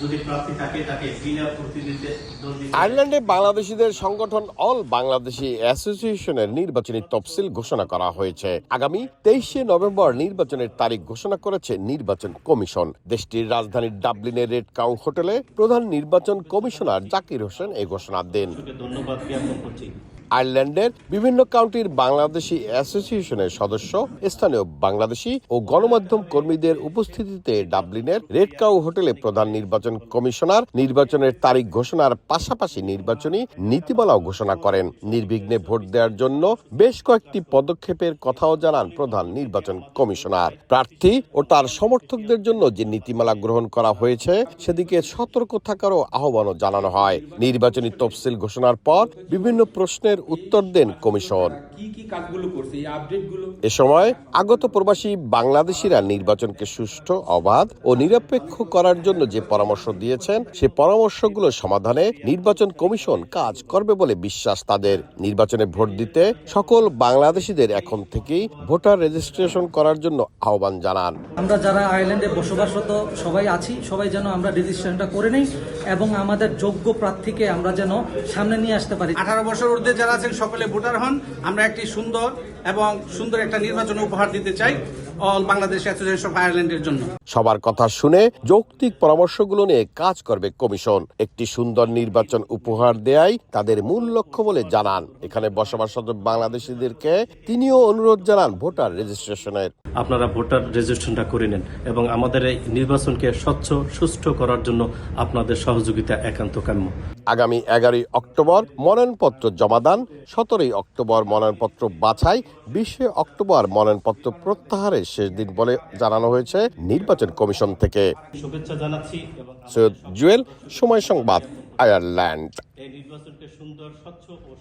যদি প্রার্থী থাকে তাকে বিনা প্রতিদ্বন্দ্বিতা। আয়ারল্যান্ডে বাংলাদেশিদের সংগঠন অল বাংলাদেশি অ্যাসোসিয়েশনের নির্বাচনী তফসিল ঘোষণা করা হয়েছে। আগামী 23শে নভেম্বর নির্বাচনের তারিখ ঘোষণা করেছে নির্বাচন কমিশন। দেশটির রাজধানী ডাবলিনের রেড কাউ হোটেলে প্রধান নির্বাচন কমিশনার জাকির হোসেন এই ঘোষণা দেন। ধন্যবাদ জ্ঞাপন করছি। আয়ারল্যান্ডের বিভিন্ন কাউন্টির বাংলাদেশি অ্যাসোসিয়েশনের সদস্য, স্থানীয় বাংলাদেশি ও গণমাধ্যম কর্মীদের উপস্থিতিতে ডাবলিনের রেড কাউ হোটেলে প্রধান নির্বাচন কমিশনার নির্বাচনের তারিখ ঘোষণার পাশাপাশি নির্বাচনী নীতিমালাও ঘোষণা করেন। নির্বিঘ্নে ভোট দেওয়ার জন্য বেশ কয়েকটি পদক্ষেপের কথাও জানান প্রধান নির্বাচন কমিশনার। প্রার্থী ও তার সমর্থকদের জন্য যে নীতিমালা গ্রহণ করা হয়েছে সেদিকে সতর্ক থাকারও আহ্বানও জানানো হয়। নির্বাচনী তফসিল ঘোষণার পর বিভিন্ন প্রশ্নের উত্তর দেন কমিশন। এ সময় আগত প্রবাসী বাংলাদেশিরা নির্বাচনকে সুষ্ঠু, অবাধ ও নিরপেক্ষ করার জন্য যে পরামর্শ দিয়েছেন সে পরামর্শগুলো সমাধানে নির্বাচন কমিশন কাজ করবে বলে বিশ্বাস তাদের। নির্বাচনে ভোট দিতে সকল বাংলাদেশিদের এখন থেকেই ভোটার রেজিস্ট্রেশন করার জন্য আহ্বান জানান। আমরা যারা আয়ারল্যান্ডে বসবাসরত সবাই আছি, সবাই যেন আমরা রেজিস্ট্রেশনটা করে নেই এবং আমাদের যোগ্য প্রার্থীকে আমরা যেন সামনে নিয়ে আসতে পারি। 18 বছর ঊর্ধ্বে যারা আছেন সকলে ভোটার হন। আমরা একটি সুন্দর একটা নির্বাচন উপহার দিতে চাই অল বাংলাদেশ অ্যাসোসিয়েশন অফ আয়ারল্যান্ডের জন্য। সবার কথা শুনে যৌক্তিক পরামর্শগুলো নিয়ে কাজ করবে কমিশন। একটি সুন্দর নির্বাচন উপহার দেয়াই তাদের মূল লক্ষ্য বলে জানান এখানে বসবাসরত বাংলাদেশিদেরকে। তিনিও অনুরোধ জানান ভোটার রেজিস্ট্রেশনের। আপনারা ভোটার রেজিস্ট্রেশনটা করে নেন এবং আমাদের এই নির্বাচনকে স্বচ্ছ, সুষ্ঠু করার জন্য আপনাদের সহযোগিতা একান্ত কাম্য। আগামী 11 অক্টোবর মনোনয়নপত্র জমাদান, 17 অক্টোবর মনোনয়নপত্র বাছাই, 20 অক্টোবর মনোনয়নপত্র প্রত্যাহারের শেষ দিন বলে জানানো হয়েছে নির্বাচন কমিশন থেকে। শুভেচ্ছা জানাচ্ছি। সৈয়দ জুয়েল, সময় সংবাদ, আয়ারল্যান্ড। এই নির্বাচনকে সুন্দর, স্বচ্ছ ও